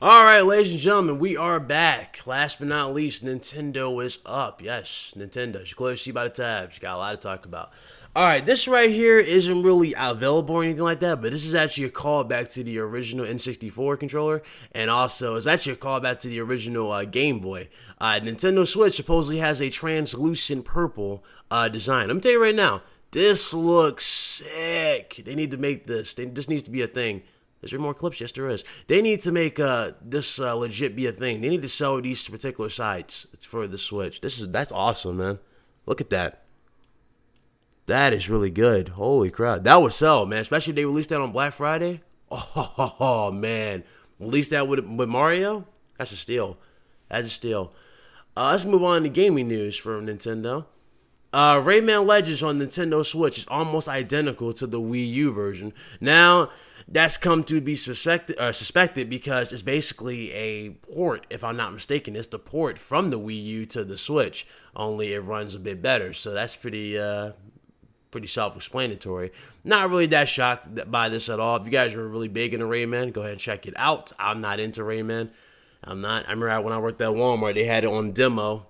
All right, ladies and gentlemen, we are back. Last but not least, Nintendo is up. Yes, Nintendo. You clearly see by the tabs. You got a lot to talk about. All right, this right here isn't really available or anything like that, but this is actually a callback to the original N64 controller, and also it's actually a callback to the original Game Boy. Nintendo Switch supposedly has a translucent purple design. Let me tell you right now, this looks sick. They need to make this. This needs to be a thing. Is there more clips? Yes, there is. They need to make this legit be a thing. They need to sell these particular sites for the Switch. That's awesome, man. Look at that. That is really good. Holy crap, that would sell, man. Especially if they released that on Black Friday. Oh man, release that with Mario. That's a steal. That's a steal. Let's move on to gaming news from Nintendo. Rayman Legends on Nintendo Switch is almost identical to the Wii U version. Now, that's come to be suspected because it's basically a port, if I'm not mistaken. It's the port from the Wii U to the Switch, only it runs a bit better. So that's pretty self-explanatory. Not really that shocked by this at all. If you guys are really big into Rayman, go ahead and check it out. I'm not into Rayman. I'm not. I remember when I worked at Walmart, they had it on demo.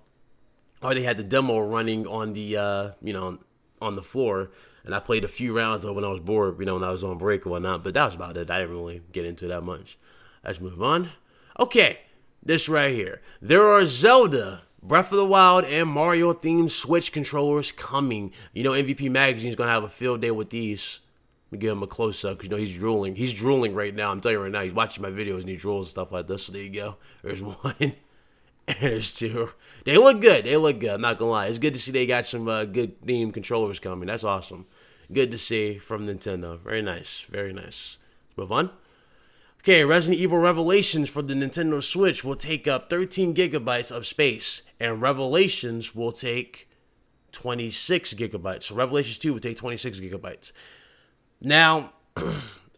Or they had the demo running on the, on the floor. And I played a few rounds of when I was bored, when I was on break or whatnot. But that was about it. I didn't really get into that much. Let's move on. Okay, this right here. There are Zelda, Breath of the Wild, and Mario-themed Switch controllers coming. MVP Magazine is going to have a field day with these. Let me give him a close-up because, he's drooling. He's drooling right now. I'm telling you right now. He's watching my videos and he drools and stuff like this. So there you go. There's one. There's two. They look good. I'm not gonna lie. It's good to see they got some good theme controllers coming. That's awesome. Good to see from Nintendo. Very nice. Very nice. Let's move on. Okay, Resident Evil Revelations for the Nintendo Switch will take up 13 gigabytes of space, and Revelations will take 26 gigabytes. So Revelations 2 will take 26 gigabytes. Now,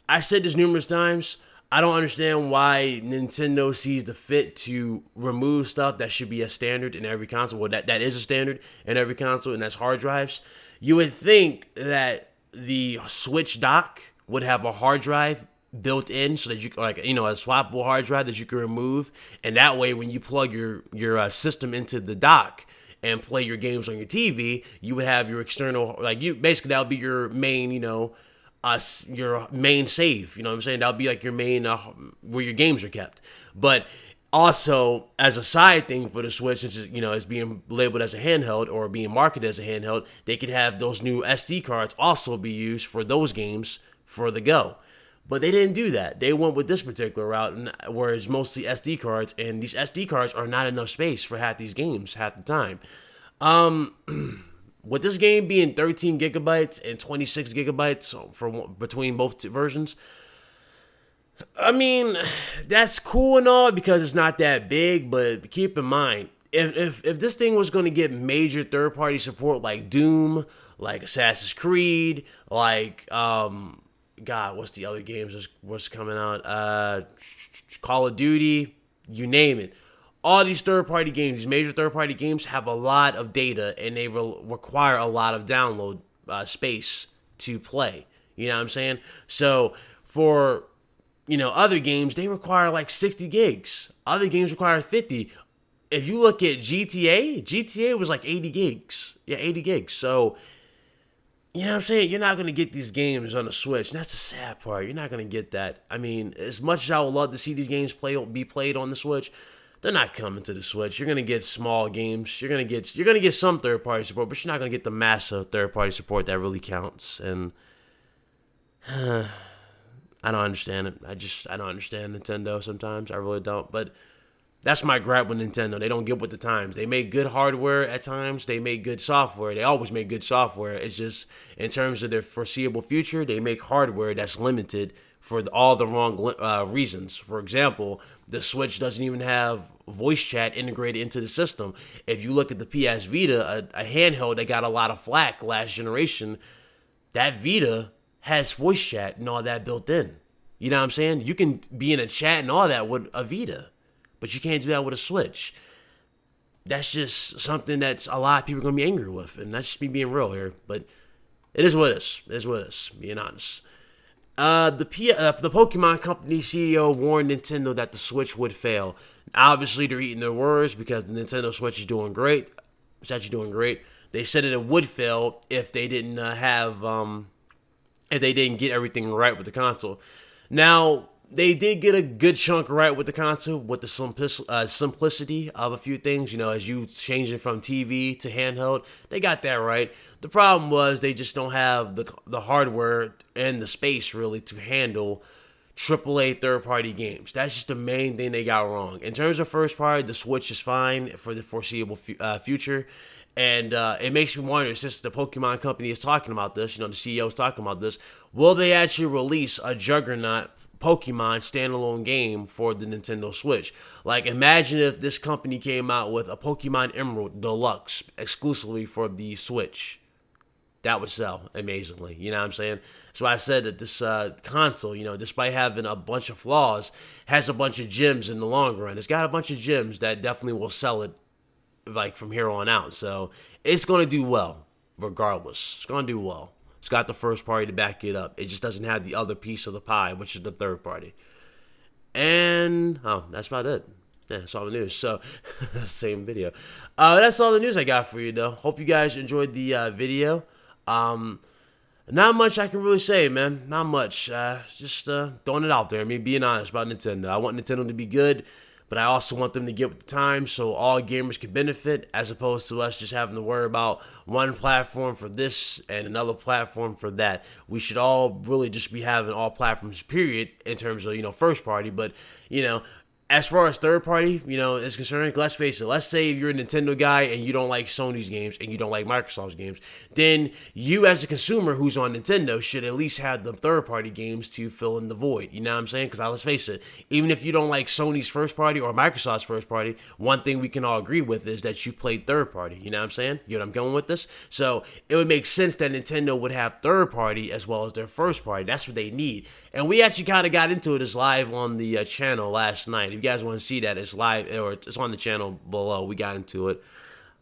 I said this numerous times. I don't understand why Nintendo sees the fit to remove stuff that should be a standard in every console. Well, that is a standard in every console, and that's hard drives. You would think that the Switch dock would have a hard drive built in so that you, a swappable hard drive that you can remove. And that way, when you plug your system into the dock and play your games on your TV, you would have your external, basically that would be your main, your main save, you know what I'm saying? That'll be like your main, where your games are kept. But also, as a side thing for the Switch, it's being labeled as a handheld or being marketed as a handheld, they could have those new SD cards also be used for those games for the go. But they didn't do that. They went with this particular route, where it's mostly SD cards, and these SD cards are not enough space for half these games half the time. With this game being 13 gigabytes and 26 gigabytes between both versions, I mean, that's cool and all because it's not that big, but keep in mind, if this thing was going to get major third-party support like Doom, like Assassin's Creed, like, God, what's the other games what's coming out? Call of Duty, you name it. All these third-party games, these major third-party games have a lot of data and they require a lot of download space to play. You know what I'm saying? So for, other games, they require like 60 gigs. Other games require 50. If you look at GTA was like 80 gigs. Yeah, 80 gigs. So, you know what I'm saying? You're not going to get these games on the Switch. And that's the sad part. You're not going to get that. I mean, as much as I would love to see these games be played on the Switch, they're not coming to the Switch. You're gonna get small games. You're gonna get some third party support, but you're not gonna get the massive third party support that really counts. And I don't understand it. I don't understand Nintendo sometimes. I really don't. But that's my gripe with Nintendo. They don't get with the times. They make good hardware at times. They make good software. They always make good software. It's just in terms of their foreseeable future, they make hardware that's limited for all the wrong reasons. For example, the Switch doesn't even have voice chat integrated into the system. If you look at the PS Vita, a handheld that got a lot of flack last generation, that Vita has voice chat and all that built in. You know what I'm saying? You can be in a chat and all that with a Vita, but you can't do that with a Switch. That's just something that's a lot of people are going to be angry with, and that's just me being real here. But it is what it is. It is what it is, being honest. The Pokemon Company CEO warned Nintendo that the Switch would fail. Obviously, they're eating their words because the Nintendo Switch is doing great. It's actually doing great. They said that it would fail if they didn't if they didn't get everything right with the console. Now, they did get a good chunk right with the console, with the simplicity of a few things. You know, as you changing from TV to handheld, they got that right. The problem was they just don't have the hardware and the space really to handle AAA third-party games. That's just the main thing they got wrong. In terms of first party, the Switch is fine for the foreseeable future. And it makes me wonder, since the Pokemon Company is talking about this, you know, the CEO is talking about this, will they actually release a juggernaut Pokemon standalone game for the Nintendo Switch? Like, imagine if this company came out with a Pokemon Emerald Deluxe exclusively for the Switch. That would sell amazingly. You know what I'm saying? So I said that this console, you know, despite having a bunch of flaws, has a bunch of gems in the long run. It's got a bunch of gems that definitely will sell it like from here on out. So it's going to do well regardless. It's going to do well. It's got the first party to back it up. It just doesn't have the other piece of the pie, which is the third party. And that's about it. Yeah, that's all the news. So same video. That's all the news I got for you though. Hope you guys enjoyed the video. Not much I can really say, man. Not much. Just throwing it out there. Me being honest about Nintendo. I want Nintendo to be good, but I also want them to get with the time so all gamers can benefit, as opposed to us just having to worry about one platform for this and another platform for that. We should all really just be having all platforms, period, in terms of, you know, first party. But, you know, as far as third party, you know, is concerned, let's face it. Let's say if you're a Nintendo guy and you don't like Sony's games and you don't like Microsoft's games, then you as a consumer who's on Nintendo should at least have the third party games to fill in the void. You know what I'm saying? Because let's face it, even if you don't like Sony's first party or Microsoft's first party, one thing we can all agree with is that you played third party. You know what I'm saying? You know what I'm going with this? So it would make sense that Nintendo would have third party as well as their first party. That's what they need. And we actually kind of got into it as live on the channel last night. If you guys want to see that, it's live, or it's on the channel below. We got into it.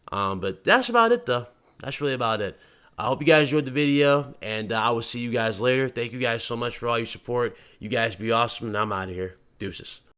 But that's about it, though. That's really about it. I hope you guys enjoyed the video, and I will see you guys later. Thank you guys so much for all your support. You guys be awesome, and I'm out of here. Deuces.